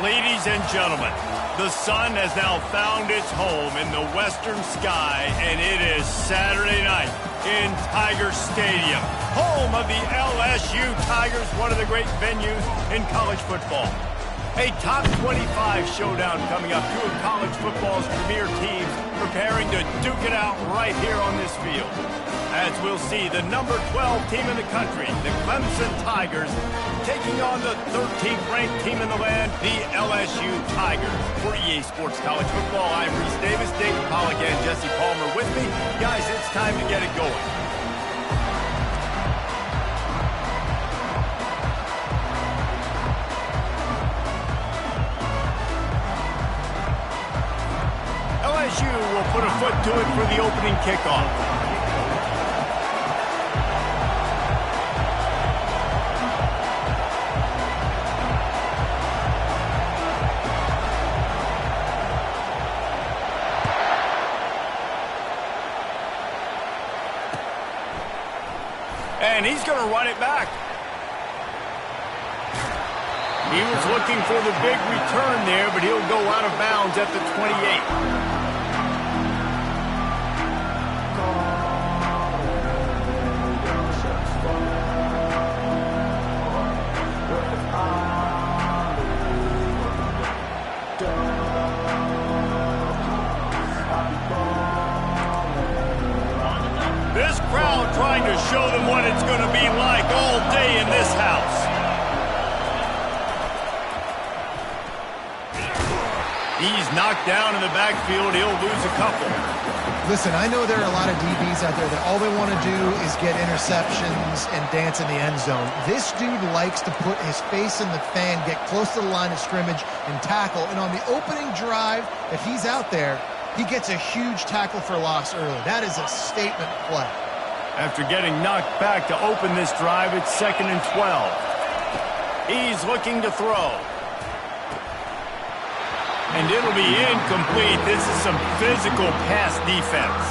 Ladies and gentlemen, the sun has now found its home in the western sky, and it is Saturday night in Tiger Stadium, home of the LSU Tigers, one of the great venues in college football. A top 25 showdown coming up. Two of college football's premier teams preparing to duke it out right here on this field. As we'll see, the number 12 team in the country, the Clemson Tigers, taking on the 13th ranked team in the land, the LSU Tigers. For EA Sports College Football, I'm Reese Davis, David Pollack, and Jesse Palmer with me. Guys, it's time to get it going. LSU will put a foot to it for the opening kickoff. And he's going to run it back. He was looking for the big return there, but he'll go out of bounds at the 28. This crowd trying to show them what it's going to be like all day in this house. He's knocked down in the backfield. He'll lose a couple. Listen, I know there are a lot of DBs out there that all they want to do is get interceptions and dance in the end zone. This dude likes to put his face in the fan, get close to the line of scrimmage, and tackle. And on the opening drive, if he's out there, he gets a huge tackle for loss early. That is a statement play. After getting knocked back to open this drive, it's 2nd and 12. He's looking to throw. And it'll be incomplete. This is some physical pass defense.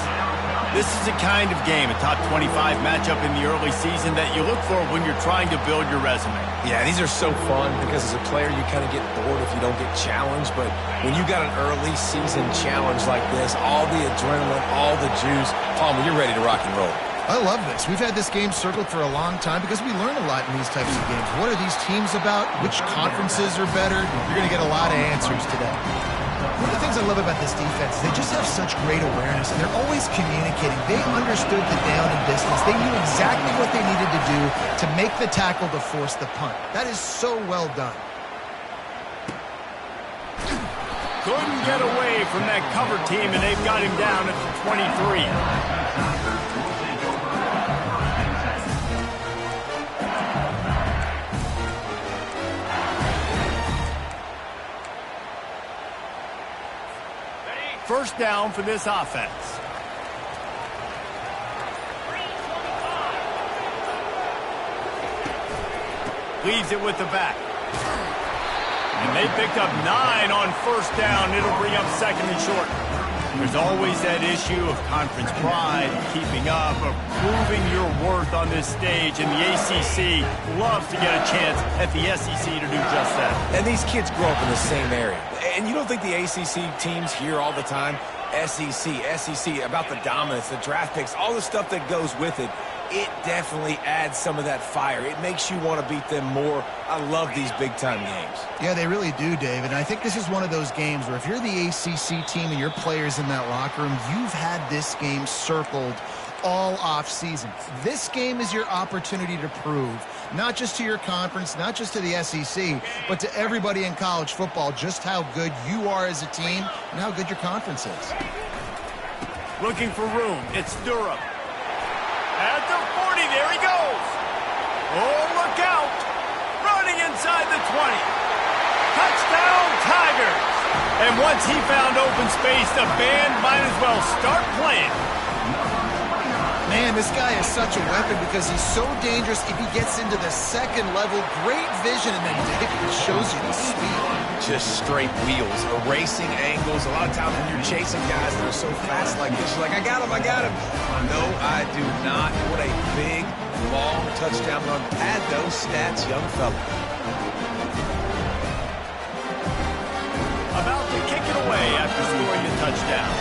This is a kind of game, a top 25 matchup in the early season that you look for when you're trying to build your resume. Yeah, these are so fun because as a player you kind of get bored if you don't get challenged, but when you got an early season challenge like this, all the adrenaline, all the juice, Palmer, you're ready to rock and roll. I love this. We've had this game circled for a long time because we learn a lot in these types of games. What are these teams about? Which conferences are better? You're going to get a lot of answers today. One of the things I love about this defense is they just have such great awareness, and they're always communicating. They understood the down and distance. They knew exactly what they needed to do to make the tackle to force the punt. That is so well done. Couldn't get away from that cover team, and they've got him down at the 23. First down for this offense. Leaves it with the back. And they picked up 9 on first down. It'll bring up second and short. There's always that issue of conference pride, keeping up, of proving your worth on this stage, and the ACC loves to get a chance at the SEC to do just that. And these kids grow up in the same area. And you don't think the ACC teams hear all the time, SEC, about the dominance, the draft picks, all the stuff that goes with it. It definitely adds some of that fire. It makes you want to beat them more. I love these big-time games. Yeah, they really do, David. And I think this is one of those games where if you're the ACC team and your players in that locker room, you've had this game circled all off-season. This game is your opportunity to prove, not just to your conference, not just to the SEC, but to everybody in college football, just how good you are as a team and how good your conference is. Looking for room. It's Durham. At the 40, there he goes. Oh, look out. Running inside the 20. Touchdown, Tigers. And once he found open space, the band might as well start playing. Man, this guy is such a weapon because he's so dangerous if he gets into the second level. Great vision, and then David shows you the speed. Just straight wheels, erasing angles. A lot of times when you're chasing guys that are so fast like this, you're like, I got him. No, I do not. What a big, long touchdown run. Pad those stats, young fella. About to kick it away after scoring a touchdown.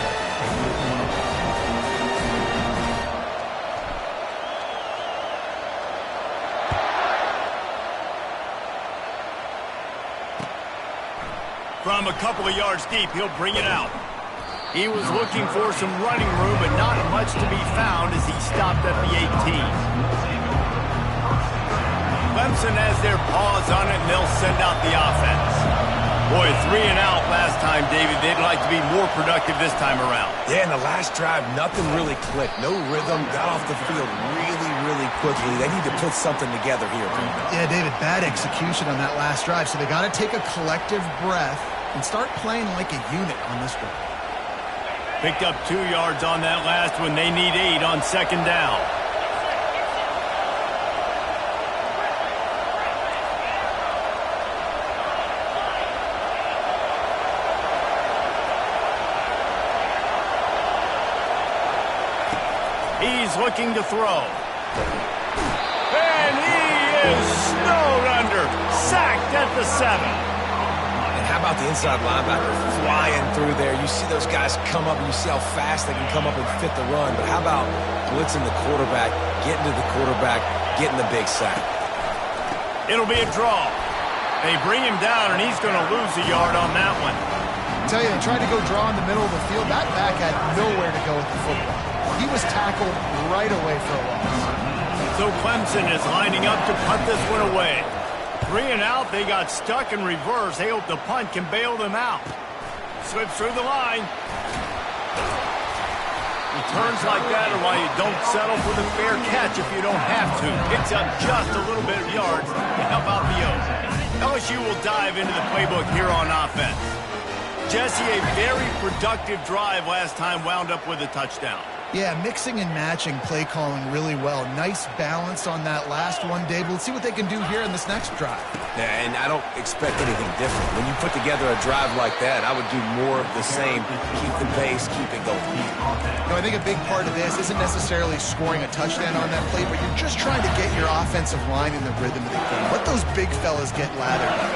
From a couple of yards deep, he'll bring it out. He was looking for some running room, but not much to be found as he stopped at the 18. Clemson has their paws on it, and they'll send out the offense. Boy, 3 and out last time, David. They'd like to be more productive this time around. Yeah, in the last drive, nothing really clicked. No rhythm, got off the field really quickly. They need to put something together here. Yeah, David, bad execution on that last drive, so they got to take a collective breath and start playing like a unit on this one. Picked up 2 yards on that last one. They need 8 on second down. He's looking to throw. And he is snowed under. Sacked at the 7. How about the inside linebacker flying through there? You see those guys come up, and you see how fast they can come up and fit the run. But how about blitzing the quarterback, getting to the quarterback, getting the big sack? It'll be a draw. They bring him down, and he's going to lose a yard on that one. I tell you, they tried to go draw in the middle of the field. That back had nowhere to go with the football. He was tackled right away for a loss. So Clemson is lining up to punt this one away. 3 and out, they got stuck in reverse. They hope the punt can bail them out. Slips through the line. Returns like that are why you don't settle for the fair catch if you don't have to. Picks up just a little bit of yards to help out the O's. LSU will dive into the playbook here on offense. Jesse, a very productive drive last time, wound up with a touchdown. Yeah, mixing and matching play calling really well. Nice balance on that last one, Dave. Let's see what they can do here in this next drive. Yeah, and I don't expect anything different. When you put together a drive like that, I would do more of the same. Keep the pace, keep it going. I think a big part of this isn't necessarily scoring a touchdown on that play, but you're just trying to get your offensive line in the rhythm of the game. Let those big fellas get lathered up.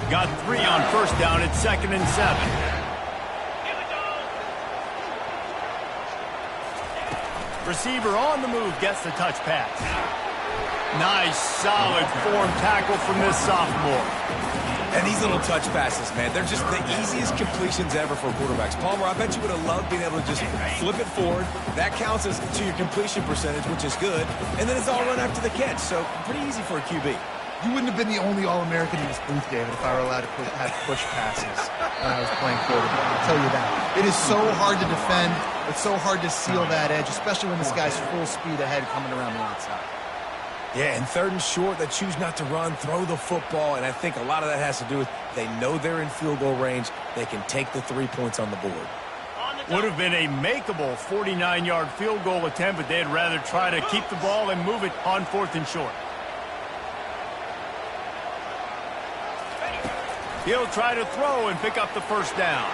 Got 3 on first down. It's 2nd and 7. Receiver on the move gets the touch pass. Nice, solid form tackle from this sophomore. And these little touch passes, man, they're just the easiest completions ever for quarterbacks. Palmer, I bet you would have loved being able to just flip it forward. That counts as to your completion percentage, which is good. And then it's all run after the catch, so pretty easy for a QB. You wouldn't have been the only All-American in this booth, David, if I were allowed to have push passes when I was playing quarterback. I'll tell you that. It is so hard to defend. It's so hard to seal that edge, especially when this guy's full speed ahead coming around the outside. Yeah, and 3rd and short, they choose not to run, throw the football, and I think a lot of that has to do with they know they're in field goal range. They can take the 3 points on the board. Would have been a makeable 49-yard field goal attempt, but they'd rather try to keep the ball and move it on 4th and short. He'll try to throw and pick up the first down.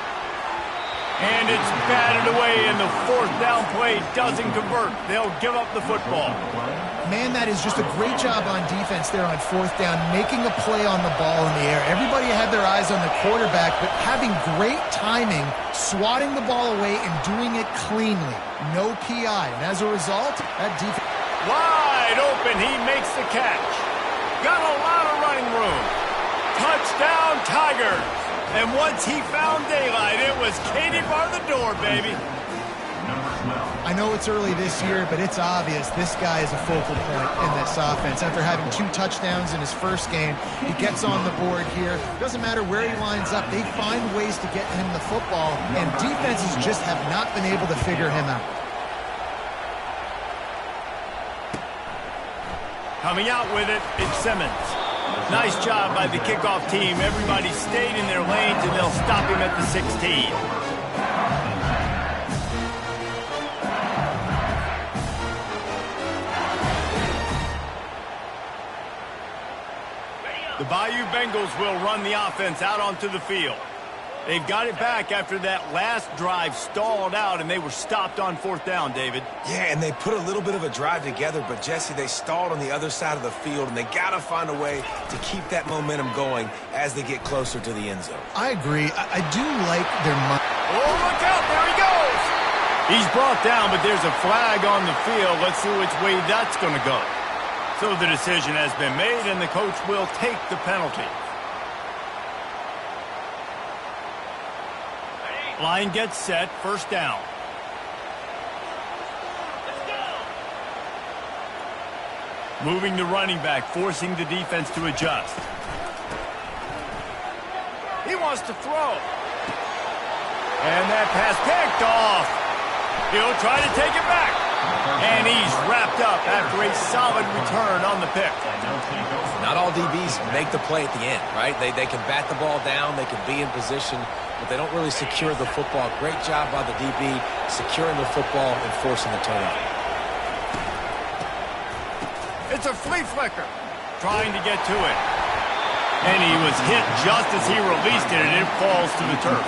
And it's batted away, and the 4th down play doesn't convert. They'll give up the football. Man, that is just a great job on defense there on 4th down, making a play on the ball in the air. Everybody had their eyes on the quarterback, but having great timing, swatting the ball away, and doing it cleanly. No PI. And as a result, that defense... Wide open, he makes the catch. Got a lot of running room. Touchdown, Tigers. And once he found daylight, it was Katie bar the door, baby. I know it's early this year, but it's obvious this guy is a focal point in this offense. After having 2 touchdowns in his first game, he gets on the board here. Doesn't matter where he lines up, they find ways to get him the football, and defenses just have not been able to figure him out. Coming out with it, it's Simmons. Nice job by the kickoff team. Everybody stayed in their lanes, and they'll stop him at the 16. The Bayou Bengals will run the offense out onto the field. They've got it back after that last drive stalled out, and they were stopped on 4th down, David. Yeah, and they put a little bit of a drive together, but, Jesse, they stalled on the other side of the field, and they got to find a way to keep that momentum going as they get closer to the end zone. I agree. I do like their... Oh, look out. There he goes. He's brought down, but there's a flag on the field. Let's see which way that's going to go. So the decision has been made, and the coach will take the penalty. Line gets set, 1st down. Moving the running back, forcing the defense to adjust. He wants to throw. And that pass picked off. He'll try to take it back. And he's wrapped up after a solid return on the pick. Not all DBs make the play at the end, right? They can bat the ball down, they can be in position, but they don't really secure the football. Great job by the DB securing the football and forcing the turnover. It's a flea flicker, trying to get to it. And he was hit just as he released it, and it falls to the turf.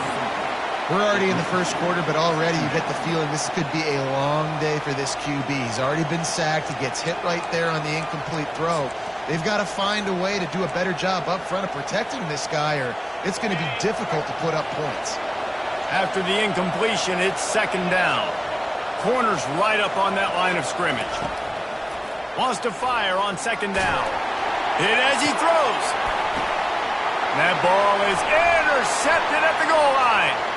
We're already in the first quarter, but already you get the feeling this could be a long day for this QB. He's already been sacked. He gets hit right there on the incomplete throw. They've got to find a way to do a better job up front of protecting this guy, or it's going to be difficult to put up points. After the incompletion, it's 2nd down. Corner's right up on that line of scrimmage. Wants to fire on 2nd down. Hit as he throws. That ball is intercepted at the goal line.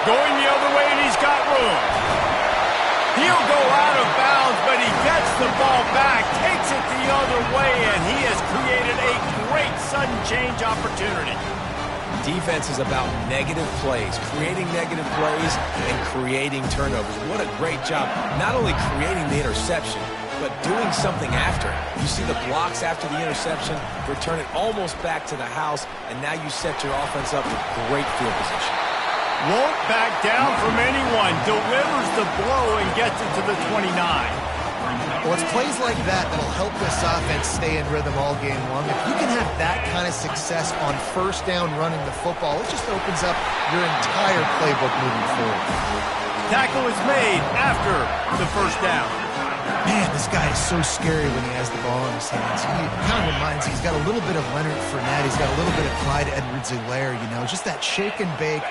Going the other way, and he's got room. He'll go out of bounds, but he gets the ball back, takes it the other way, and he has created a great sudden change opportunity. Defense is about negative plays, creating negative plays and creating turnovers. What a great job, not only creating the interception, but doing something after. You see the blocks after the interception, return it almost back to the house, and now you set your offense up with great field position. Won't back down from anyone, delivers the blow and gets it to the 29. Well, it's plays like that that'll help this offense stay in rhythm all game long. If you can have that kind of success on 1st down running the football, it just opens up your entire playbook moving forward. Tackle is made after the 1st down. Man, this guy is so scary when he has the ball in his hands. He kind of reminds me, he's got a little bit of Leonard Fournette. He's got a little bit of Clyde Edwards-Helaire, you know, just that shake and bake.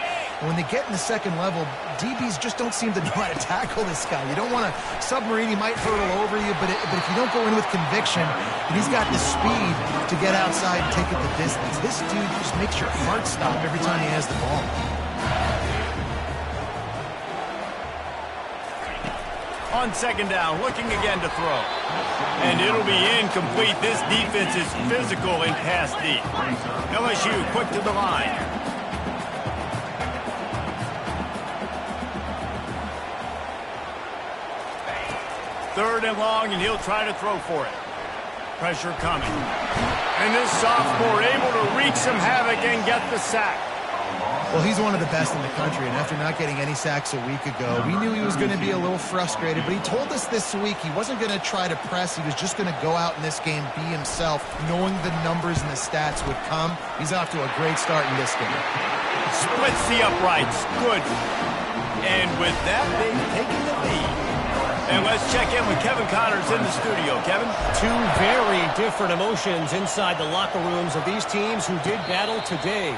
And when they get in the 2nd level, DBs just don't seem to know how to tackle this guy. You don't want to submarine. He might hurtle over you, but if you don't go in with conviction, and he's got the speed to get outside and take it the distance, this dude just makes your heart stop every time he has the ball. On 2nd down, looking again to throw. And it'll be incomplete. This defense is physical and pass deep. LSU quick to the line. 3rd and long, and he'll try to throw for it. Pressure coming. And this sophomore able to wreak some havoc and get the sack. Well, he's one of the best in the country, and after not getting any sacks a week ago, we knew he was going to be a little frustrated, but he told us this week he wasn't going to try to press. He was just going to go out in this game, be himself, knowing the numbers and the stats would come. He's off to a great start in this game. Splits the uprights. Good. And with that, they've taken the lead. And let's check in with Kevin Connors in the studio. Kevin? Two very different emotions inside the locker rooms of these teams who did battle today.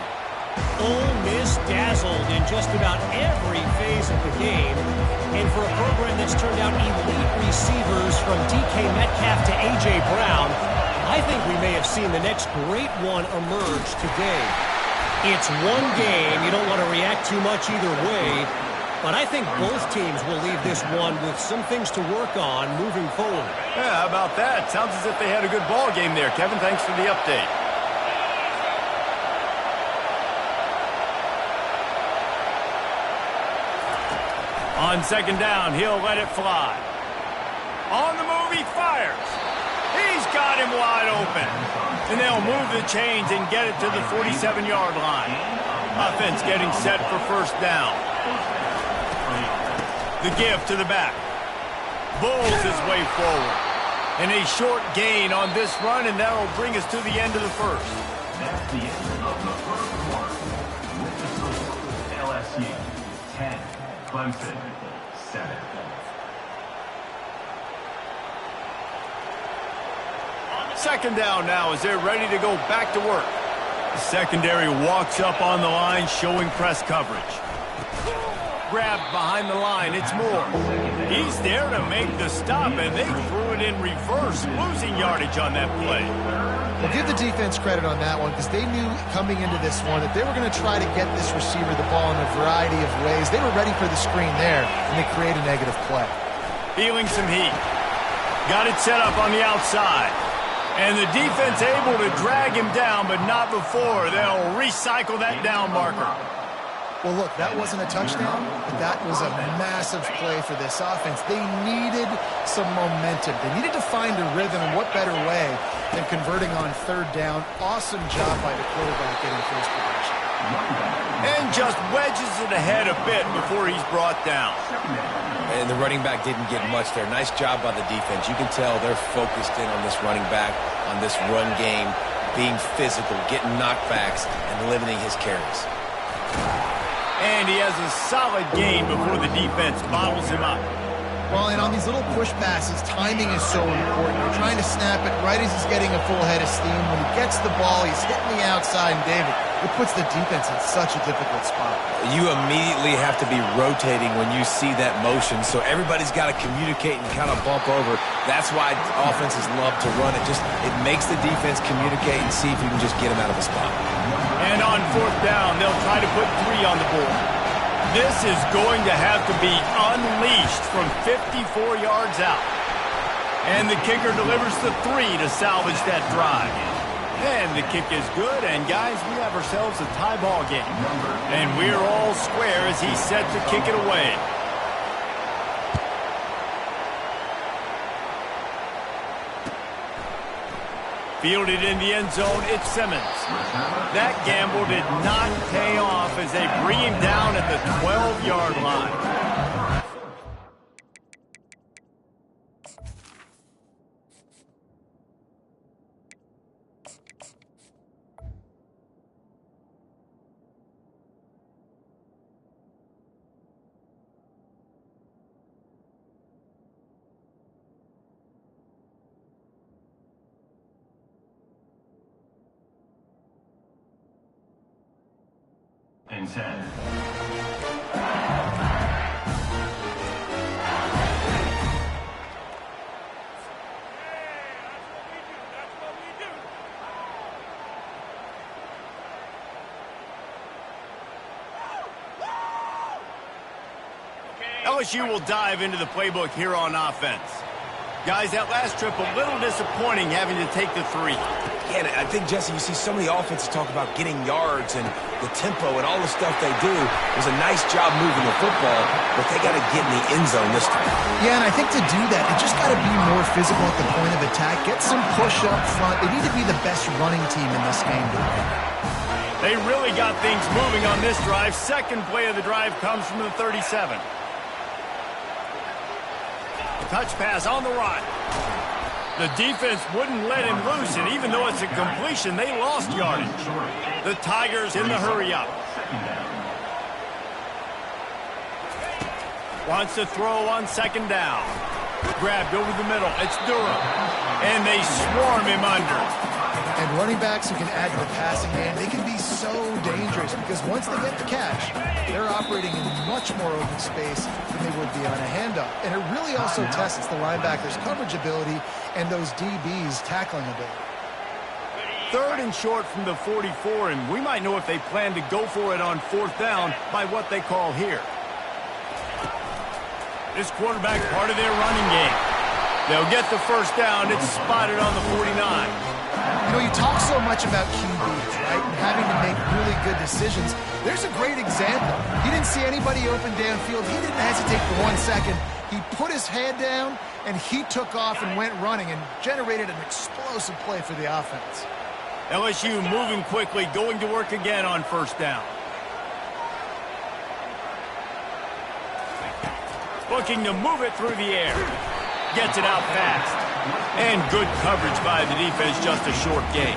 Ole Miss dazzled in just about every phase of the game. And for a program that's turned out elite receivers from DK Metcalf to A.J. Brown, I think we may have seen the next great one emerge today. It's one game. You don't want to react too much either way. But I think both teams will leave this one with some things to work on moving forward. Yeah, how about that? Sounds as if they had a good ball game there. Kevin, thanks for the update. On second down, he'll let it fly. On the move, he fires. He's got him wide open. And they'll move the chains and get it to the 47-yard line. Offense getting set for first down. The give to the back. Bowls his way forward. And a short gain on this run, and that'll bring us to the end of the first. That's the end of the first quarter. With the score, LSU 10, Clemson 7. Second down now as they're ready to go back to work. The secondary walks up on the line, showing press coverage. Grabbed behind the line, it's Moore. He's there to make the stop, and they threw it in reverse, losing yardage on that play. Well, give the defense credit on that one because they knew coming into this one that they were going to try to get this receiver the ball in a variety of ways. They were ready for the screen there, and they create a negative play. Feeling some heat. Got it set up on the outside. And the defense able to drag him down, but not before. They'll recycle that down marker. Well, look, that wasn't a touchdown, but that was a massive play for this offense. They needed some momentum. They needed to find a rhythm, and what better way than converting on third down. Awesome job by the quarterback getting first possession. And just wedges it ahead a bit before he's brought down. And the running back didn't get much there. Nice job by the defense. You can tell they're focused in on this running back, on this run game, being physical, getting knockbacks, and limiting his carries. And he has a solid gain before the defense bottles him up. Well, and on these little push passes, timing is so important. You're trying to snap it right as he's getting a full head of steam. When he gets the ball, he's hitting the outside, and David, it puts the defense in such a difficult spot. You immediately have to be rotating when you see that motion, so everybody's got to communicate and kind of bump over. That's why offenses love to run it. It makes the defense communicate and see if you can just get him out of a spot. And on fourth down, they'll try to put 3 on the board. This is going to have to be unleashed from 54 yards out. And the kicker delivers the 3 to salvage that drive. And the kick is good, and guys, we have ourselves a tie ball game. And we're all square as he's set to kick it away. Fielded in the end zone, it's Simmons. That gamble did not pay off as they bring him down at the 12-yard line. And 10. LSU will dive into the playbook here on offense. Guys, that last trip a little disappointing having to take the 3. Yeah, I think, Jesse, you see so many offenses talk about getting yards and the tempo and all the stuff they do. It was a nice job moving the football, but they got to get in the end zone this time. Yeah, and I think to do that, they just got to be more physical at the point of attack, get some push up front. They need to be the best running team in this game. They really got things moving on this drive. Second play of the drive comes from the 37. Touch pass on the run. The defense wouldn't let him loose, and even though it's a completion, they lost yardage. The Tigers in the hurry-up. Wants to throw on second down. Grabbed over the middle. It's Durham. And they swarm him under. And running backs who can add to the passing game, they can be so dangerous because once they get the catch, they're operating in much more open space than they would be on a handoff. And it really also tests the linebackers' coverage ability and those DBs' tackling ability. Third and short from the 44, and we might know if they plan to go for it on fourth down by what they call here. This quarterback part of their running game. They'll get the first down. It's spotted on the 49. You know, you talk so much about QBs, right, and having to make really good decisions. There's a great example. He didn't see anybody open downfield. He didn't hesitate for 1 second. He put his head down, and he took off and went running and generated an explosive play for the offense. LSU moving quickly, going to work again on first down. Looking to move it through the air. Gets it out fast. And good coverage by the defense, just a short gain.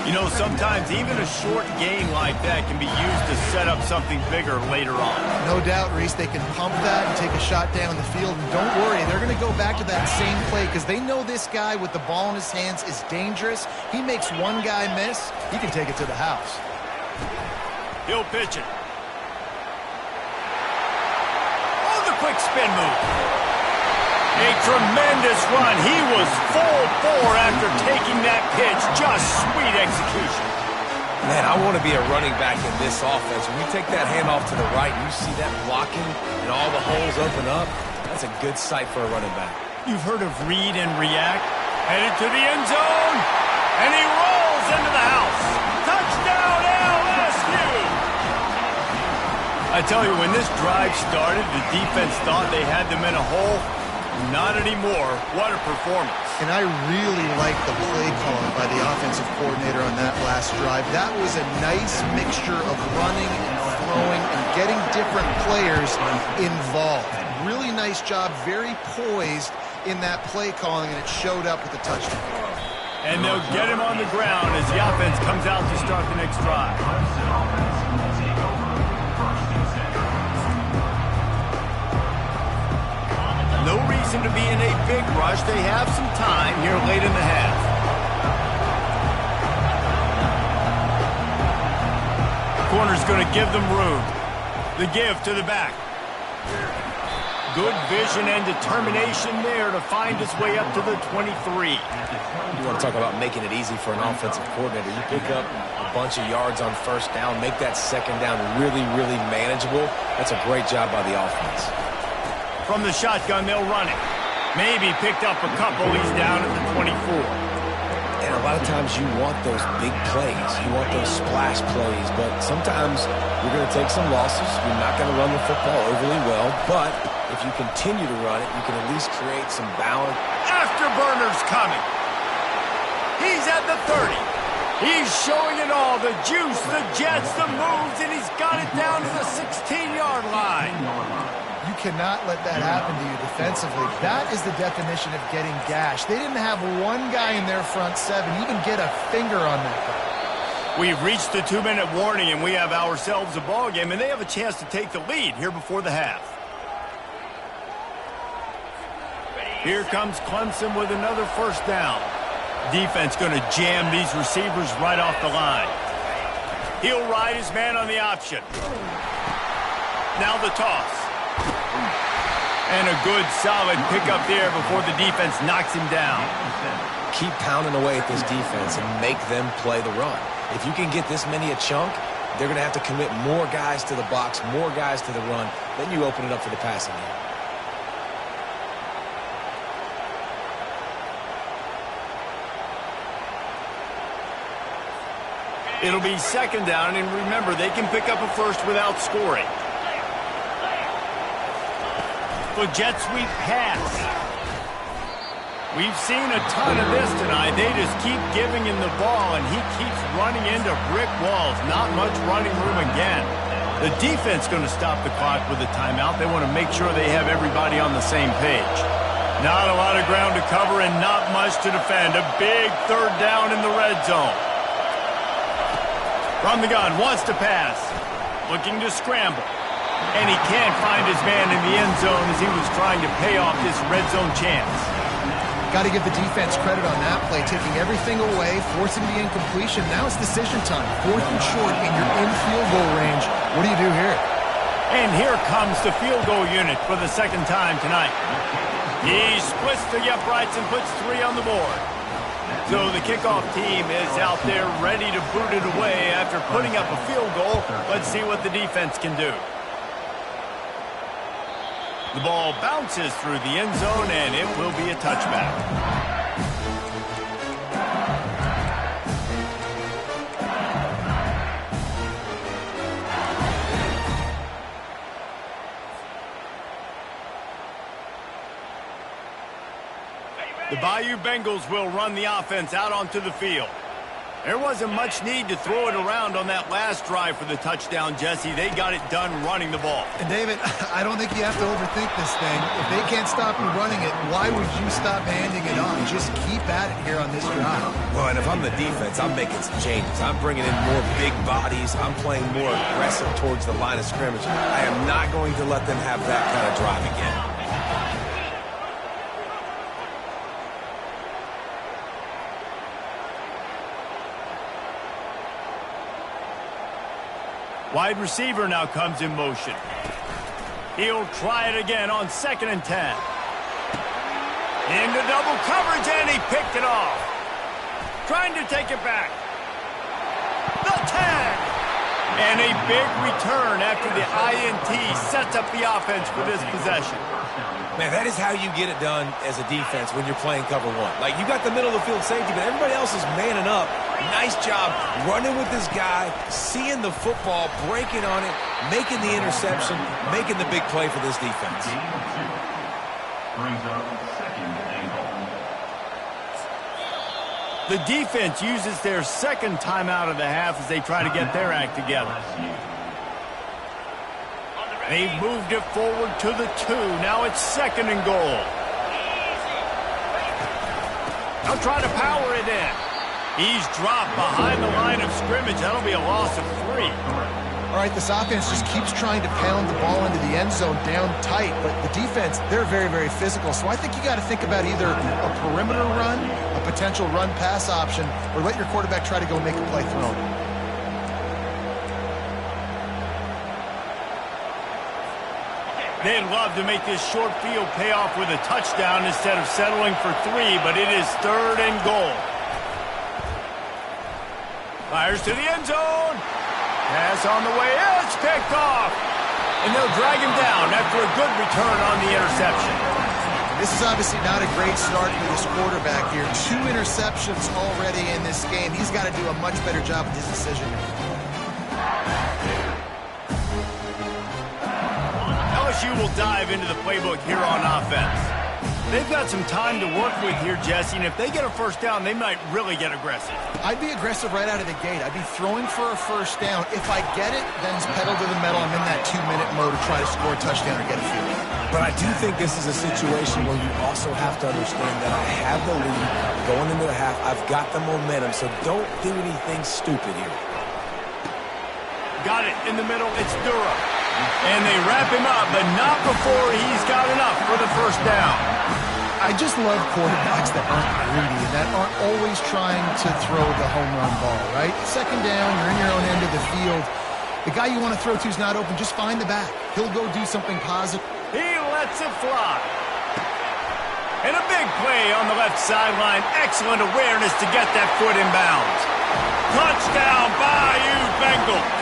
You know, sometimes even a short gain like that can be used to set up something bigger later on. No doubt, Reese, they can pump that and take a shot down the field. And don't worry, they're going to go back to that same play because they know this guy with the ball in his hands is dangerous. He makes one guy miss, he can take it to the house. He'll pitch it. Oh, the quick spin move. A tremendous run. He was full bore after taking that pitch. Just sweet execution. Man, I want to be a running back in this offense. When you take that handoff to the right and you see that blocking and all the holes open up, that's a good sight for a running back. You've heard of read and react. Headed to the end zone. And he rolls into the house. Touchdown, LSU! I tell you, when this drive started, the defense thought they had them in a hole. Not anymore. What a performance. And I really like the play calling by the offensive coordinator on that last drive. That was a nice mixture of running and throwing and getting different players involved. Really nice job, very poised in that play calling, and it showed up with the touchdown. And they'll get him on the ground as the offense comes out to start the next drive. No reason to be in a big rush. They have some time here late in the half. Corner's going to give them room. The give to the back. Good vision and determination there to find his way up to the 23. You want to talk about making it easy for an offensive coordinator. You pick up a bunch of yards on first down, make that second down really, really manageable. That's a great job by the offense. From the shotgun, they'll run it. Maybe picked up a couple. He's down at the 24. And a lot of times you want those big plays. You want those splash plays. But sometimes you're going to take some losses. You're not going to run the football overly well. But if you continue to run it, you can at least create some balance. Afterburner's coming. He's at the 30. He's showing it all. The juice, the jets, the moves, and he's got it down to the 16-yard line. You cannot let that happen to you defensively. That is the definition of getting gashed. They didn't have one guy in their front seven even get a finger on that guy. We've reached the 2-minute warning, and we have ourselves a ball game, and they have a chance to take the lead here before the half. Here comes Clemson with another first down. Defense going to jam these receivers right off the line. He'll ride his man on the option. Now the toss. And a good, solid pickup there before the defense knocks him down. Keep pounding away at this defense and make them play the run. If you can get this many a chunk, they're going to have to commit more guys to the box, more guys to the run. Then you open it up for the passing game. It'll be second down, and remember, they can pick up a first without scoring. The jet sweep pass. We've seen a ton of this tonight. They just keep giving him the ball, and he keeps running into brick walls. Not much running room again. The defense going to stop the clock with a timeout. They want to make sure they have everybody on the same page. Not a lot of ground to cover and not much to defend. A big third down in the red zone. From the gun, wants to pass. Looking to scramble. And he can't find his man in the end zone as he was trying to pay off this red zone chance. Got to give the defense credit on that play, taking everything away, forcing the incompletion. Now it's decision time. 4th and short, and you're in field goal range. What do you do here? And here comes the field goal unit for the second time tonight. He splits the uprights and puts 3 on the board. So the kickoff team is out there ready to boot it away after putting up a field goal. Let's see what the defense can do. The ball bounces through the end zone, and it will be a touchback. The Bayou Bengals will run the offense out onto the field. There wasn't much need to throw it around on that last drive for the touchdown, Jesse. They got it done running the ball. And, David, I don't think you have to overthink this thing. If they can't stop you running it, why would you stop handing it on? Just keep at it here on this drive. Well, and if I'm the defense, I'm making some changes. I'm bringing in more big bodies. I'm playing more aggressive towards the line of scrimmage. I am not going to let them have that kind of drive again. Wide receiver now comes in motion. He'll try it again on 2nd and 10. Into double coverage, and he picked it off. Trying to take it back. The tag! And a big return after the INT sets up the offense for this possession. Man, that is how you get it done as a defense when you're playing cover 1. Like, you got the middle of the field safety, but everybody else is manning up. Nice job running with this guy, seeing the football, breaking on it, making the interception, making the big play for this defense. Brings up 2nd and goal. The defense uses their second timeout of the half as they try to get their act together. They've moved it forward to the 2. Now it's 2nd and goal. They'll try to power it in. He's dropped behind the line of scrimmage. That'll be a loss of 3. All right, this offense just keeps trying to pound the ball into the end zone down tight, but the defense, they're very, very physical. So I think you got to think about either a perimeter run, a potential run-pass option, or let your quarterback try to go make a play thrown. They'd love to make this short field pay off with a touchdown instead of settling for 3, but it is 3rd and goal. Fires to the end zone. Pass on the way. It's picked off. And they'll drag him down after a good return on the interception. This is obviously not a great start for this quarterback here. 2 interceptions already in this game. He's got to do a much better job with his decision making. LSU will dive into the playbook here on offense. They've got some time to work with here, Jesse, and if they get a first down, they might really get aggressive. I'd be aggressive right out of the gate. I'd be throwing for a first down. If I get it, then it's pedal to the metal. I'm in that 2-minute mode to try to score a touchdown or get a field goal. But I do think this is a situation where you also have to understand that I have the lead going into the half. I've got the momentum, so don't do anything stupid here. Got it in the middle. It's Durham. And they wrap him up, but not before he's got enough for the first down. I just love quarterbacks that aren't greedy and that aren't always trying to throw the home run ball, right? 2nd down, you're in your own end of the field. The guy you want to throw to is not open. Just find the back. He'll go do something positive. He lets it fly. And a big play on the left sideline. Excellent awareness to get that foot in bounds. Touchdown, Bayou Bengals.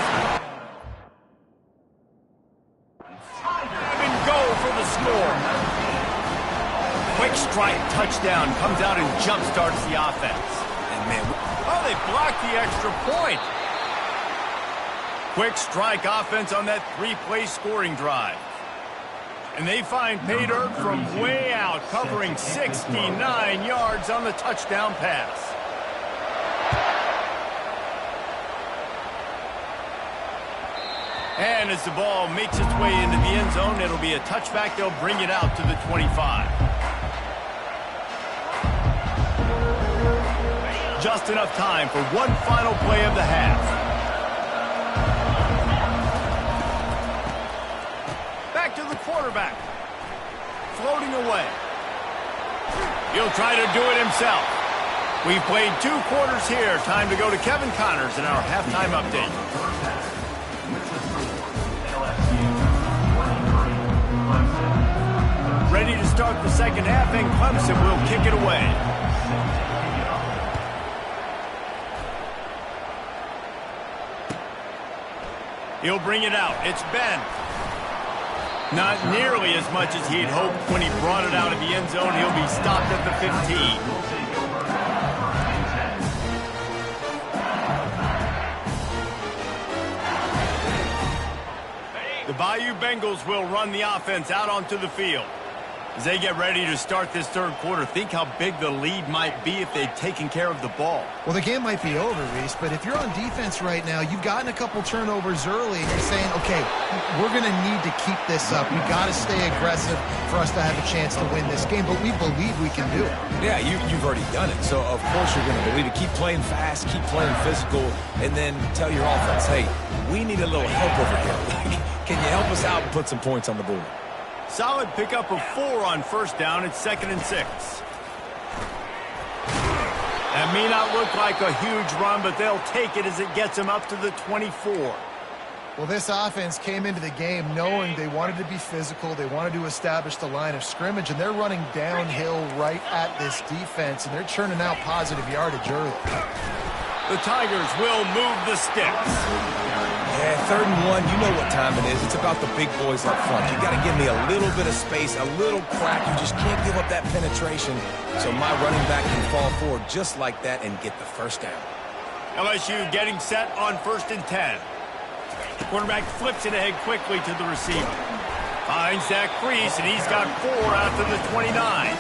For the score. Quick strike touchdown comes out and jump-starts the offense. And man, oh, they blocked the extra point. Quick strike offense on that 3-play scoring drive. And they find pay dirt from way out, covering 69 yards on the touchdown pass. And as the ball makes its way into the end zone, it'll be a touchback. They'll bring it out to the 25. Just enough time for one final play of the half. Back to the quarterback. Floating away. He'll try to do it himself. We've played 2 quarters here. Time to go to Kevin Connors in our halftime update. Ready to start the second half, and Clemson will kick it away. He'll bring it out. It's Ben. Not nearly as much as he'd hoped when he brought it out of the end zone. He'll be stopped at the 15. The Bayou Bengals will run the offense out onto the field. As they get ready to start this third quarter, think how big the lead might be if they'd taken care of the ball. Well, the game might be over, Reese, but if you're on defense right now, you've gotten a couple turnovers early, and you're saying, okay, we're going to need to keep this up. We've got to stay aggressive for us to have a chance to win this game, but we believe we can do it. Yeah, you've already done it, so of course you're going to believe it. Keep playing fast, keep playing physical, and then tell your offense, hey, we need a little help over here. Can you help us out and put some points on the board? Solid pickup of 4 on first down. It's 2nd and 6. That may not look like a huge run, but they'll take it as it gets them up to the 24. Well, this offense came into the game knowing they wanted to be physical. They wanted to establish the line of scrimmage, and they're running downhill right at this defense, and they're churning out positive yardage early. The Tigers will move the sticks. Yeah, 3rd and 1, you know what time it is. It's about the big boys up front. You got to give me a little bit of space, a little crack. You just can't give up that penetration. So my running back can fall forward just like that and get the first down. LSU getting set on 1st and 10. Quarterback flips it ahead quickly to the receiver. Finds that crease, and he's got 4 out to the 29.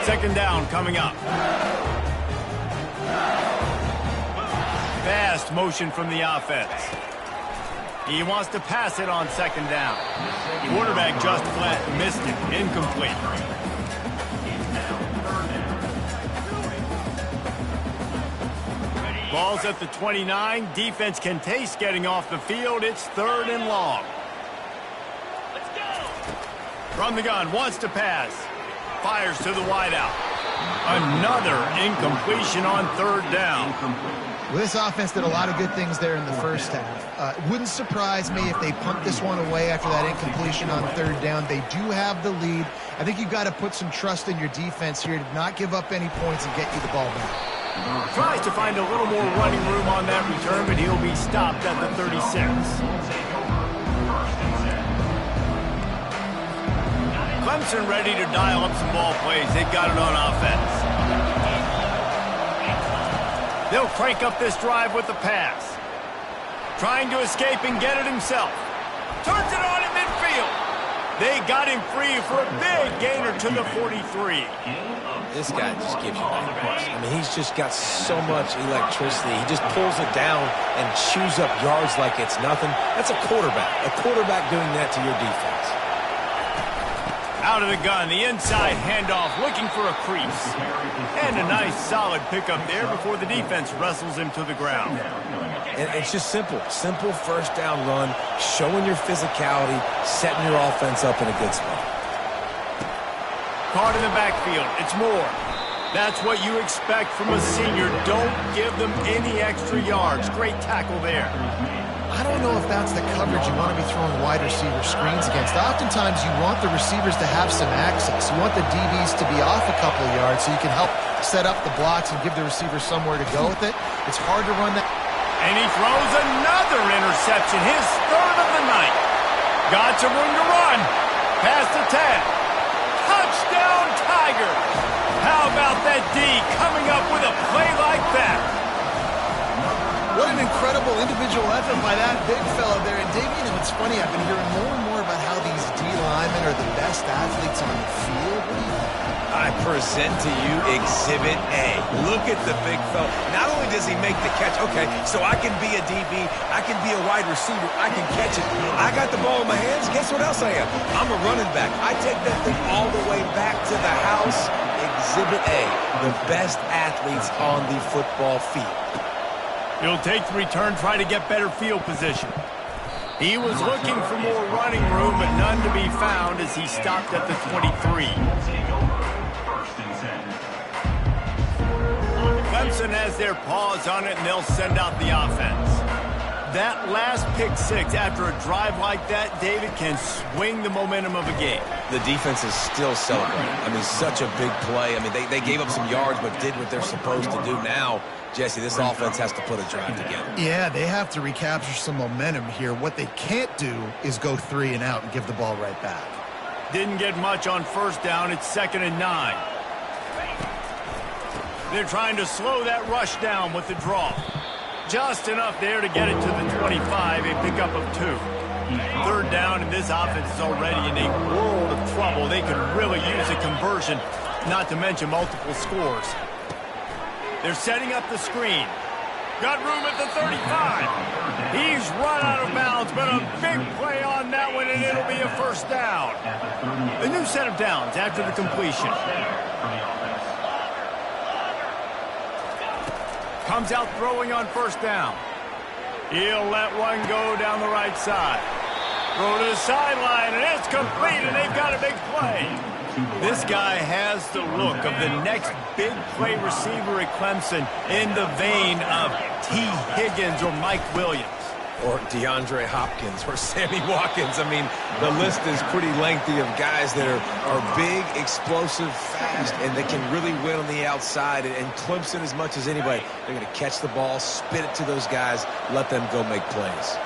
2nd down coming up. Fast motion from the offense. He wants to pass it on 2nd down. Quarterback just flat missed it. Incomplete. Ball's at the 29. Defense can taste getting off the field. It's 3rd and long. From the gun, wants to pass. Fires to the wideout. Another incompletion on 3rd down. Well, this offense did a lot of good things there in the first half. It wouldn't surprise me if they pumped this one away after that incompletion on 3rd down. They do have the lead. I think you've got to put some trust in your defense here to not give up any points and get you the ball back. Tries to find a little more running room on that return, but he'll be stopped at the 36. Clemson ready to dial up some ball plays. They've got it on offense. They'll crank up this drive with the pass. Trying to escape and get it himself. Turns it on in midfield. They got him free for a big gainer to the 43. This guy just gives you nightmares. I mean, he's just got so much electricity. He just pulls it down and chews up yards like it's nothing. That's a quarterback. A quarterback doing that to your defense. Out of the gun, the inside handoff, looking for a crease. And a nice, solid pickup there before the defense wrestles him to the ground. And it's just simple. Simple 1st down run, showing your physicality, setting your offense up in a good spot. Caught in the backfield. It's Moore. That's what you expect from a senior. Don't give them any extra yards. Great tackle there. I don't know if that's the coverage you want to be throwing wide receiver screens against. Oftentimes, you want the receivers to have some access. You want the DBs to be off a couple of yards so you can help set up the blocks and give the receivers somewhere to go with it. It's hard to run that. And he throws another interception, his 3rd of the night. Got some room to run. Past the 10. Touchdown, Tigers. How about that D coming up with a play like that? What an incredible individual effort by that big fella there. And Dave, you know, it's funny, I've been hearing more and more about how these D linemen are the best athletes on the field. What do you think? I present to you Exhibit A. Look at the big fella. Not only does he make the catch, okay, so I can be a DB, I can be a wide receiver, I can catch it. I got the ball in my hands. Guess what else I am? I'm a running back. I take that thing all the way back to the house. Exhibit A, the best athletes on the football field. He'll take the return, try to get better field position. He was looking for more running room, but none to be found as he stopped at the 23. Clemson has their paws on it, and they'll send out the offense. That last pick six after a drive like that, David, can swing the momentum of a game. The defense is still celebrating. I mean, such a big play. I mean, they gave up some yards but did what they're supposed to do. Now, Jesse, this offense has to put a drive together. Yeah, they have to recapture some momentum here. What they can't do is go 3 and out and give the ball right back. Didn't get much on first down. It's 2nd and 9. They're trying to slow that rush down with the draw. Just enough there to get it to the 25, a pickup of 2. 3rd down, and this offense is already in a world of trouble. They could really use a conversion, not to mention multiple scores. They're setting up the screen. Got room at the 35. He's run out of bounds, but a big play on that one, and it'll be a first down. A new set of downs after the completion. Comes out throwing on first down. He'll let one go down the right side. Throw to the sideline, and it's complete, and they've got a big play. This guy has the look of the next big play receiver at Clemson in the vein of T. Higgins or Mike Williams. Or DeAndre Hopkins or Sammy Watkins. I mean, the list is pretty lengthy of guys that are big, explosive, fast, and they can really win on the outside. And Clemson, as much as anybody, they're going to catch the ball, spit it to those guys, let them go make plays.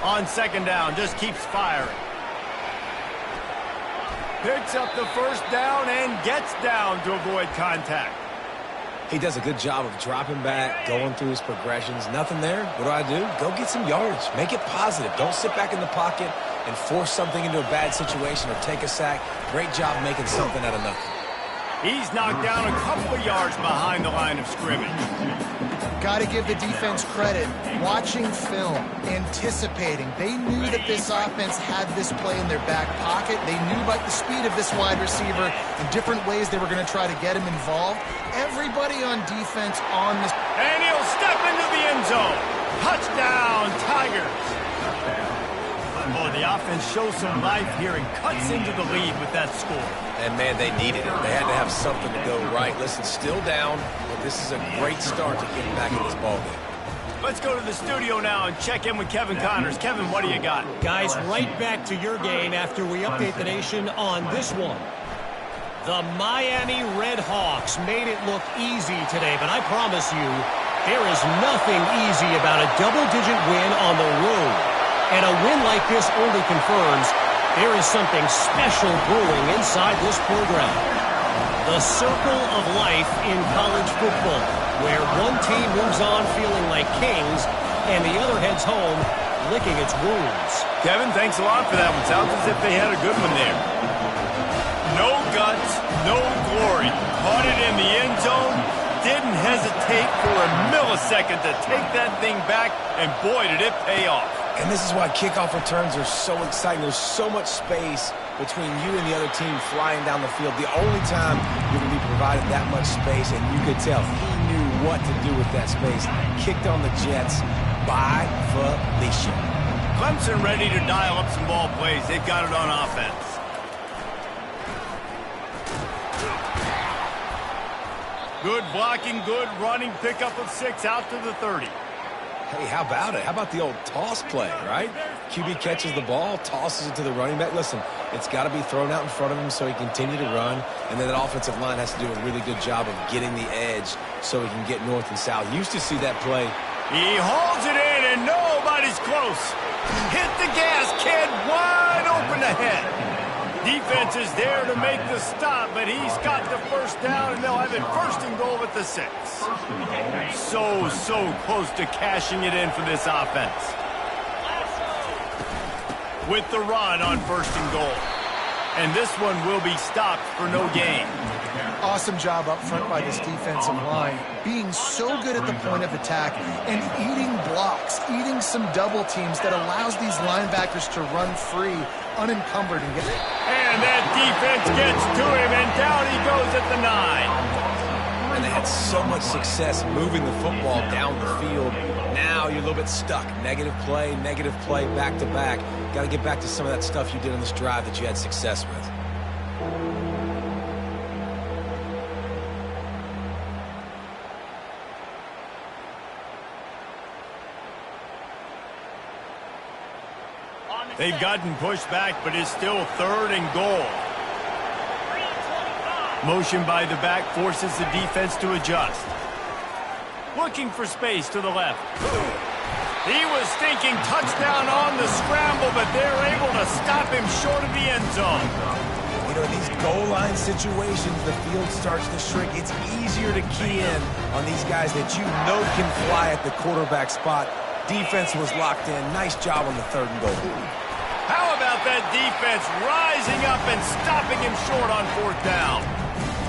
On 2nd down, just keeps firing. Picks up the first down and gets down to avoid contact. He does a good job of dropping back, going through his progressions. Nothing there. What do? Go get some yardage. Make it positive. Don't sit back in the pocket and force something into a bad situation or take a sack. Great job making something out of nothing. He's knocked down a couple of yards behind the line of scrimmage. Got to give the defense credit. Watching film, anticipating. They knew that this offense had this play in their back pocket. They knew about the speed of this wide receiver and different ways they were going to try to get him involved. Everybody on defense on this. And he'll step into the end zone. Touchdown, Tigers. Boy, the offense shows some life here and cuts into the lead with that score. And, man, they needed it. They had to have something to go right. Listen, still down, but this is a great start to getting back in this ballgame. Let's go to the studio now and check in with Kevin Connors. Kevin, what do you got? Guys, right back to your game after we update the nation on this one. The Miami Redhawks made it look easy today, but I promise you, there is nothing easy about a double-digit win on the road. And a win like this only confirms there is something special brewing inside this program. The circle of life in college football, where one team moves on feeling like kings and the other heads home licking its wounds. Kevin, thanks a lot for that one. Sounds as if they had a good one there. No guts, no glory. Caught it in the end zone. Didn't hesitate for a millisecond to take that thing back, and boy, did it pay off. And this is why kickoff returns are so exciting. There's so much space between you and the other team flying down the field. The only time you're going to be provided that much space, and you could tell he knew what to do with that space. Kicked on the Jets by Felicia. Clemson ready to dial up some ball plays. They've got it on offense. Good blocking, good running, pickup of 6 out to the 30. Hey, how about it? How about the old toss play, right? QB catches the ball, tosses it to the running back. Listen, it's got to be thrown out in front of him so he can continue to run, and then that offensive line has to do a really good job of getting the edge so he can get north and south. Used to see that play. He holds it in, and nobody's close. Hit the gas, kid, wide open ahead. Defense is there to make the stop, but he's got the first down, and they'll have it 1st and goal at the 6. So close to cashing it in for this offense. With the run on 1st and goal. And this one will be stopped for no gain. Awesome job up front by this defensive line, being so good at the point of attack and eating blocks, eating some double teams that allows these linebackers to run free, unencumbered, and get it. And that defense gets to him, and down he goes at the 9. And they had so much success moving the football down the field. Now you're a little bit stuck. Negative play, back to back. Got to get back to some of that stuff you did on this drive that you had success with. They've gotten pushed back, but it's still 3rd and goal. Motion by the back forces the defense to adjust. Looking for space to the left. He was thinking touchdown on the scramble, but they're able to stop him short of the end zone. You know, in these goal line situations, the field starts to shrink. It's easier to key in on these guys that you know can fly at the quarterback spot. Defense was locked in. Nice job on the 3rd and goal. How about that defense rising up and stopping him short on 4th down?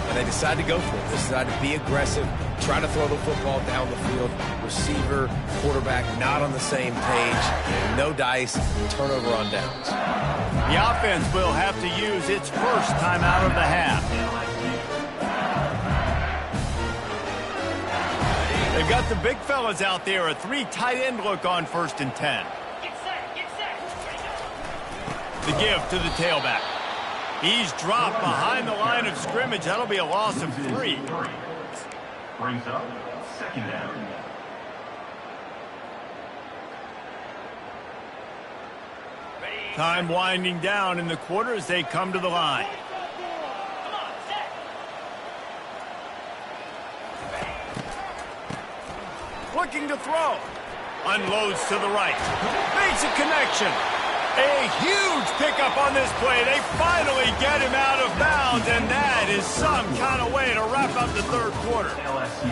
And they decided to go for it. They decided to be aggressive, try to throw the football down the field. Receiver, quarterback, not on the same page. No dice, turnover on downs. The offense will have to use its first timeout of the half. They've got the big fellas out there, a 3 tight end look on 1st and 10. The give to the tailback. He's dropped behind the line of scrimmage. That'll be a loss of 3. Brings up 2nd down. Time winding down in the quarter as they come to the line. Looking to throw. Unloads to the right. Makes a connection. A huge pickup on this play. They finally get him out of bounds, and that is some kind of way to wrap up the 3rd quarter. LSU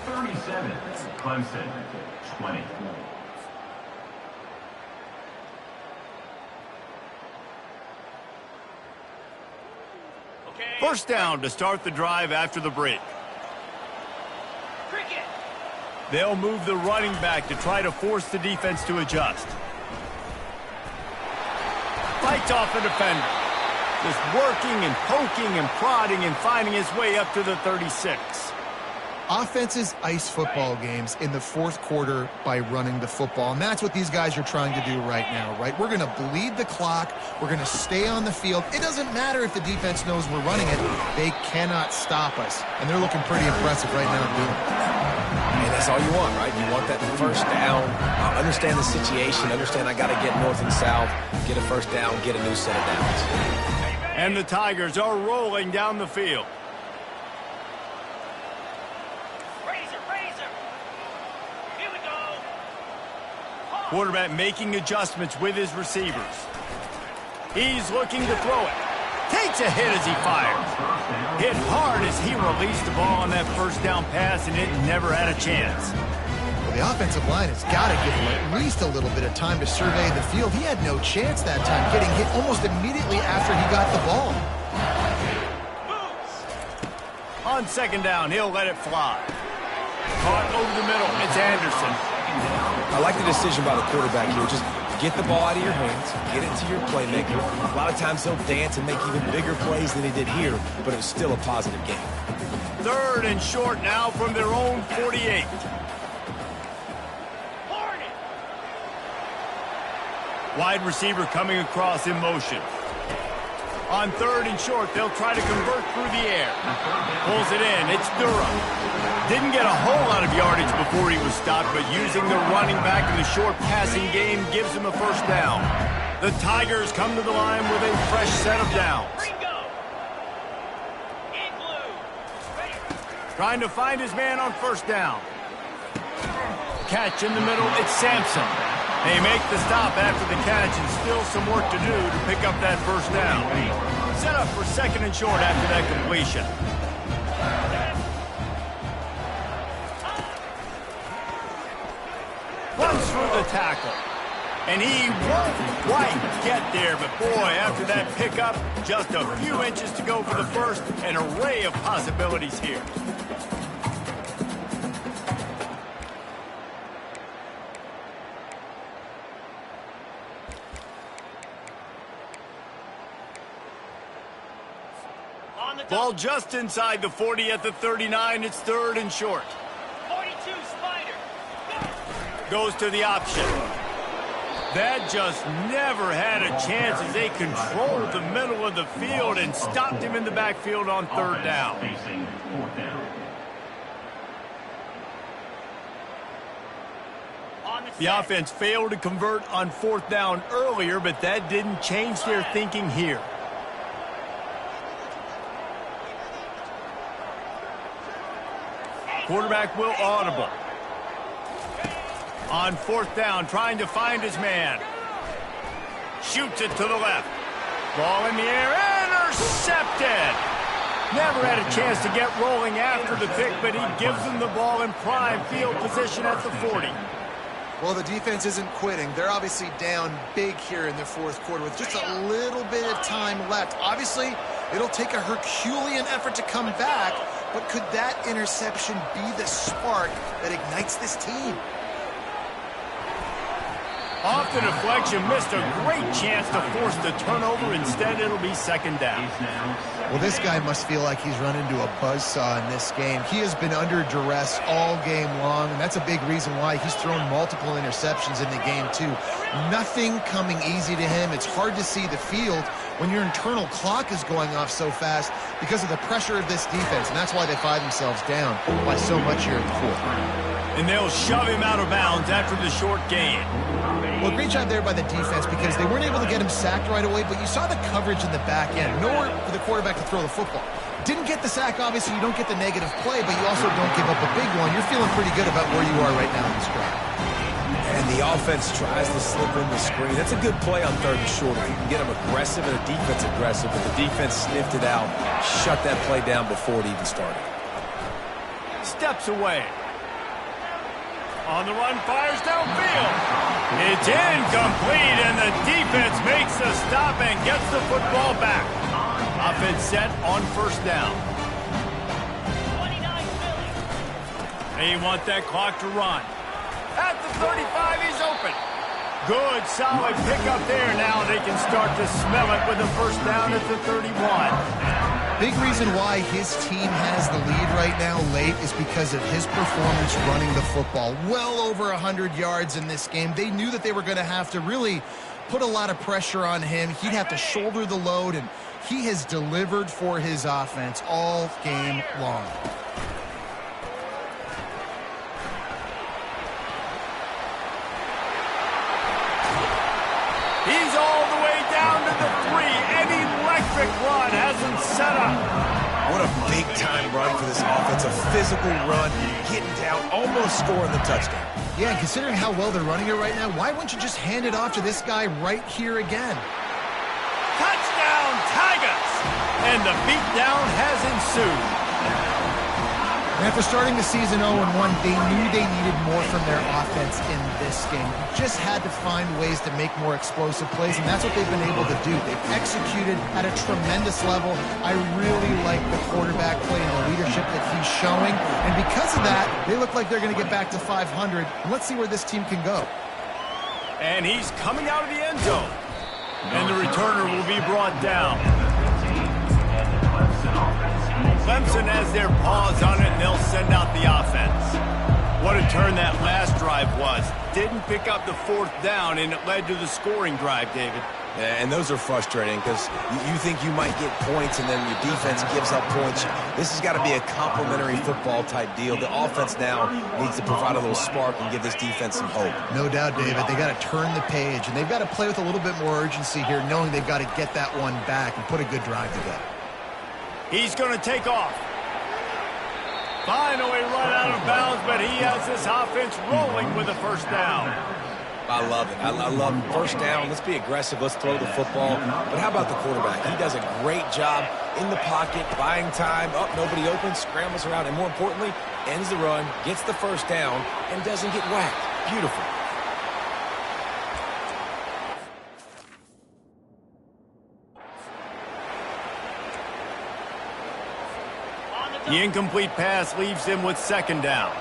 37, Clemson 20. First down to start the drive after the break. They'll move the running back to try to force the defense to adjust. Fights off the defender. Just working and poking and prodding and finding his way up to the 36. Offenses ice football games in the 4th quarter by running the football, and that's what these guys are trying to do right now, right? We're going to bleed the clock. We're going to stay on the field. It doesn't matter if the defense knows we're running it. They cannot stop us, and they're looking pretty impressive right now doing it. And that's all you want, right? You want that 1st down. Understand the situation. Understand I got to get north and south, get a 1st down, get a new set of downs. And the Tigers are rolling down the field. Quarterback making adjustments with his receivers. He's looking to throw it. Takes a hit as he fires. Hit hard as he released the ball on that 1st down pass, and it never had a chance. Well, the offensive line has got to give him at least a little bit of time to survey the field. He had no chance that time, getting hit almost immediately after he got the ball. On 2nd down, he'll let it fly. Caught over the middle. It's Anderson. I like the decision by the quarterback here. Just get the ball out of your hands, get it to your playmaker. A lot of times he'll dance and make even bigger plays than he did here, but it was still a positive game. 3rd and short now from their own 48. Wide receiver coming across in motion. On 3rd and short, they'll try to convert through the air. Pulls it in. It's Durham. Didn't get a whole lot of yardage before he was stopped, but using the running back in the short passing game gives him a 1st down. The Tigers come to the line with a fresh set of downs. Trying to find his man on 1st down. Catch in the middle. It's Sampson. They make the stop after the catch and still some work to do to pick up that first down. Set up for 2nd and short after that completion. Runs through the tackle. And he won't quite get there, but boy, after that pickup, just a few inches to go for the first, an array of possibilities here. Ball just inside the 40 at the 39. It's 3rd and short. 42 Spider. Goes to the option. That just never had a chance as they controlled the middle of the field and stopped him in the backfield on 3rd down. Facing 4th down. The offense failed to convert on 4th down earlier, but that didn't change their thinking here. Quarterback will audible. On 4th down, trying to find his man. Shoots it to the left. Ball in the air, intercepted. Never had a chance to get rolling after the pick, but he gives them the ball in prime field position at the 40. Well, the defense isn't quitting. They're obviously down big here in the 4th quarter with just a little bit of time left. Obviously, it'll take a Herculean effort to come back, but could that interception be the spark that ignites this team? Off the deflection, missed a great chance to force the turnover. Instead, it'll be 2nd down. Well, this guy must feel like he's run into a buzzsaw in this game. He has been under duress all game long, and that's a big reason why he's thrown multiple interceptions in the game, too. Nothing coming easy to him. It's hard to see the field when your internal clock is going off so fast because of the pressure of this defense, and that's why they find themselves down by so much here in the 4th. And they'll shove him out of bounds after the short gain. Well, great job there by the defense because they weren't able to get him sacked right away, but you saw the coverage in the back end. Nowhere for the quarterback to throw the football. Didn't get the sack, obviously. You don't get the negative play, but you also don't give up a big one. You're feeling pretty good about where you are right now in this drive. And the offense tries to slip in the screen. That's a good play on 3rd and short. If you can get them aggressive and the defense aggressive, but the defense sniffed it out, shut that play down before it even started. Steps away. On the run, fires downfield. It's incomplete, and the defense makes the stop and gets the football back. Offense set on 1st down. They want that clock to run. At the 35, he's open. Good, solid pickup there. Now they can start to smell it with a 1st down at the 31. Big reason why his team has the lead right now late is because of his performance running the football. Well over 100 yards in this game. They knew that they were going to have to really put a lot of pressure on him. He'd have to shoulder the load, and he has delivered for his offense all game long. He's all the way down to the 3. An electric run has him set up. What a big-time run for this offense. A physical run, getting down, almost scoring the touchdown. Yeah, and considering how well they're running it right now, why wouldn't you just hand it off to this guy right here again? Touchdown, Tigers! And the beatdown has ensued. And after starting the season 0-1, they knew they needed more from their offense in this game. Just had to find ways to make more explosive plays, and that's what they've been able to do. They've executed at a tremendous level. I really like the quarterback play and the leadership that he's showing. And because of that, they look like they're going to get back to 500. And let's see where this team can go. And he's coming out of the end zone. And the returner will be brought down. Clemson has their paws on it, and they'll send out the offense. What a turn that last drive was. Didn't pick up the 4th down, and it led to the scoring drive, David. Yeah, and those are frustrating because you think you might get points, and then your defense gives up points. This has got to be a complementary football-type deal. The offense now needs to provide a little spark and give this defense some hope. No doubt, David. They got to turn the page, and they've got to play with a little bit more urgency here, knowing they've got to get that one back and put a good drive together. He's going to take off. Finally run out of bounds, but he has this offense rolling with a 1st down. I love it. I love it. First down, let's be aggressive. Let's throw the football. But how about the quarterback? He does a great job in the pocket, buying time. Oh, nobody open, scrambles around, and more importantly, ends the run, gets the first down, and doesn't get whacked. Beautiful. The incomplete pass leaves him with second down.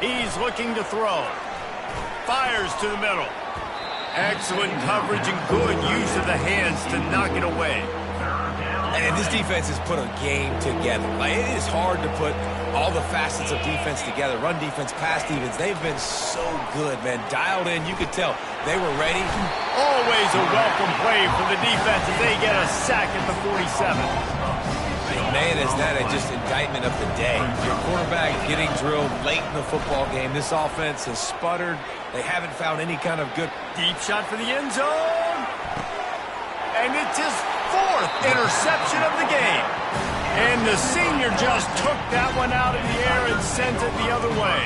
He's looking to throw. Fires to the middle. Excellent coverage and good use of the hands to knock it away. And this defense has put a game together. Like, it is hard to put all the facets of defense together. Run defense, pass defense. They've been so good, man. Dialed in. You could tell they were ready. Always a welcome play for the defense as they get a sack at the 47. Man, is that just indictment of the day. Your quarterback getting drilled late in the football game. This offense has sputtered. They haven't found any kind of good Deep shot for the end zone. And it's his fourth interception of the game. And the senior just took that one out of the air and sent it the other way.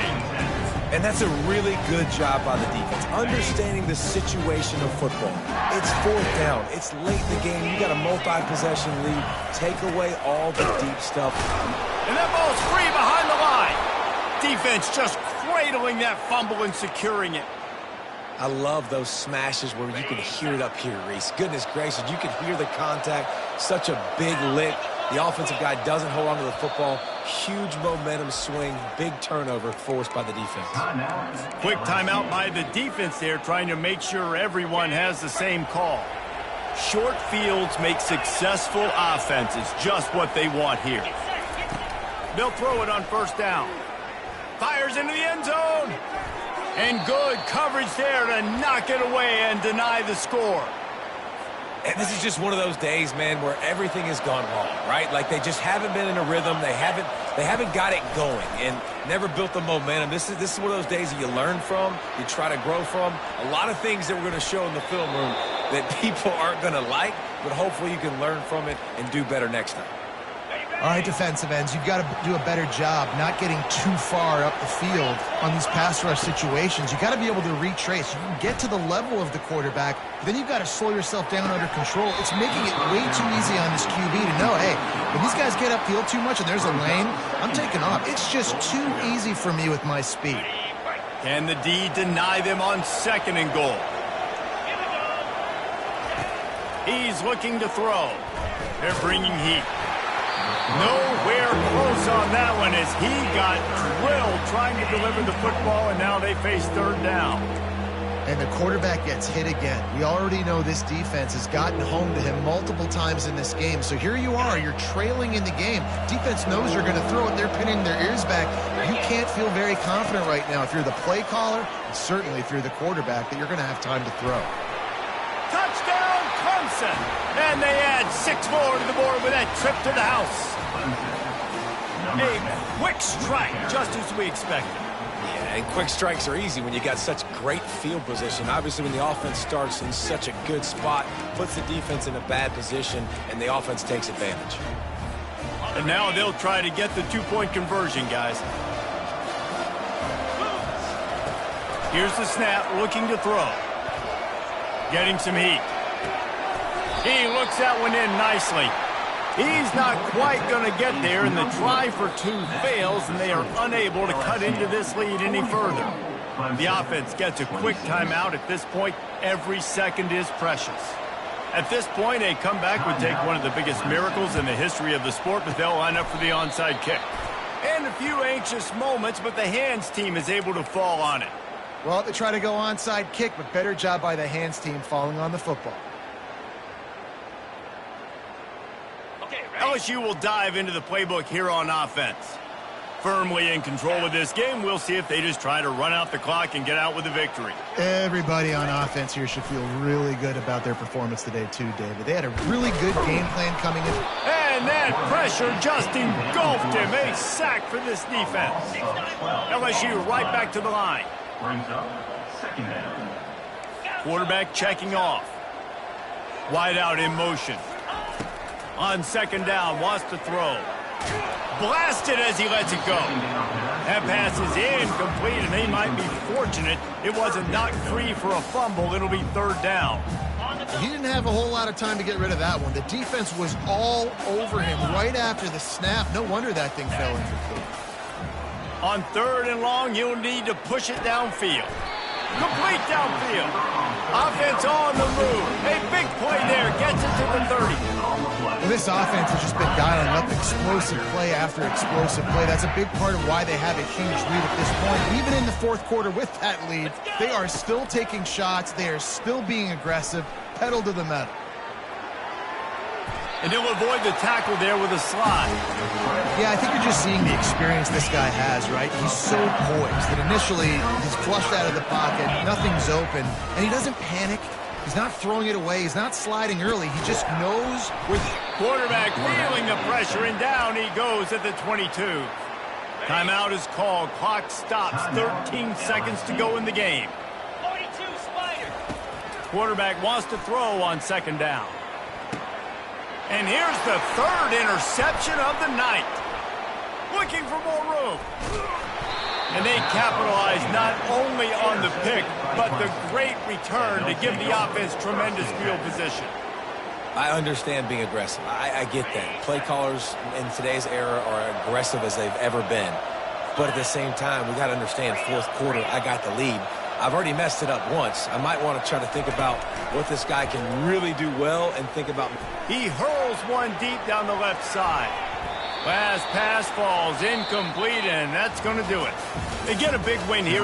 And that's a really good job by the defense, understanding the situation of football. It's fourth down. It's late in the game. You got a multi-possession lead. Take away all the deep stuff. And that ball's free behind the line. Defense just cradling that fumble and securing it. I love those smashes where you can hear it up here, Reese. Goodness gracious, you can hear the contact. Such a big lick. The offensive guy doesn't hold on to the football. Huge momentum swing. Big turnover forced by the defense. Quick timeout by the defense there, trying to make sure everyone has the same call. Short fields make successful offenses just what they want here. They'll throw it on first down. Fires into the end zone. And good coverage there to knock it away and deny the score. And this is just one of those days, man, where everything has gone wrong, right? Like they just haven't been in a rhythm. They haven't got it going and never built the momentum. This is one of those days that you learn from, you try to grow from. A lot of things that we're going to show in the film room that people aren't going to like, but hopefully you can learn from it and do better next time. All right, defensive ends, you've got to do a better job not getting too far up the field on these pass rush situations. You've got to be able to retrace. You can get to the level of the quarterback, but then you've got to slow yourself down under control. It's making it way too easy on this QB to know, hey, when these guys get upfield too much and there's a lane, I'm taking off. It's just too easy for me with my speed. Can the D deny them on second and goal? He's looking to throw. They're bringing heat. Nowhere close on that one as he got drilled trying to deliver the football, and now they face third down. And the quarterback gets hit again. We already know this defense has gotten home to him multiple times in this game. So here you are, you're trailing in the game. Defense knows you're going to throw it. They're pinning their ears back. You can't feel very confident right now if you're the play caller, and certainly if you're the quarterback, that you're going to have time to throw. Touchdown, Clemson! And they add 6 more to the board with that trip to the house. A quick strike, just as we expected. Yeah, and quick strikes are easy when you got such great field position. Obviously, when the offense starts in such a good spot, puts the defense in a bad position, and the offense takes advantage. And now they'll try to get the 2-point conversion, guys. Here's the snap, looking to throw. Getting some heat. He looks that one in nicely. He's not quite going to get there, and the try for 2 fails, and they are unable to cut into this lead any further. The offense gets a quick timeout. At this point, every second is precious. At this point, a comeback would take one of the biggest miracles in the history of the sport, but they'll line up for the onside kick. And a few anxious moments, but the hands team is able to fall on it. Well, they try to go onside kick, but better job by the hands team falling on the football. LSU will dive into the playbook here on offense. Firmly in control of this game, we'll see if they just try to run out the clock and get out with a victory. Everybody on offense here should feel really good about their performance today too, David. They had a really good game plan coming in. And that pressure just engulfed him. A sack for this defense. LSU right back to the line. Brings up second down. Quarterback checking off. Wide out in motion. On second down, wants to throw. Blasted as he lets it go. That pass is incomplete, and they might be fortunate it wasn't knocked free for a fumble. It'll be third down. He didn't have a whole lot of time to get rid of that one. The defense was all over him right after the snap. No wonder that thing fell incomplete. On third and long, you'll need to push it downfield. Complete downfield. Offense on the move. A big play there. Gets it to the 30. Well, this offense has just been dialing up explosive play after explosive play. That's a big part of why they have a huge lead at this point. Even in the fourth quarter with that lead, they are still taking shots. They are still being aggressive. Pedal to the metal. And he'll avoid the tackle there with a slide. Yeah, I think you're just seeing the experience this guy has, right? He's so poised that initially he's flushed out of the pocket, nothing's open, and he doesn't panic. He's not throwing it away. He's not sliding early. He just knows where the quarterback feeling the pressure, and down he goes at the 22. Timeout is called. Clock stops. 13 seconds to go in the game. 42 Spider. Quarterback wants to throw on second down. And here's the third interception of the night. Looking for more room. And they capitalize not only on the pick, but the great return to give the offense tremendous field position. I understand being aggressive. I get that. Play callers in today's era are aggressive as they've ever been. But at the same time, we got to understand fourth quarter, I got the lead. I've already messed it up once. I might want to try to think about what this guy can really do well and think about. He hurls one deep down the left side. Last pass falls incomplete, and that's going to do it. They get a big win here.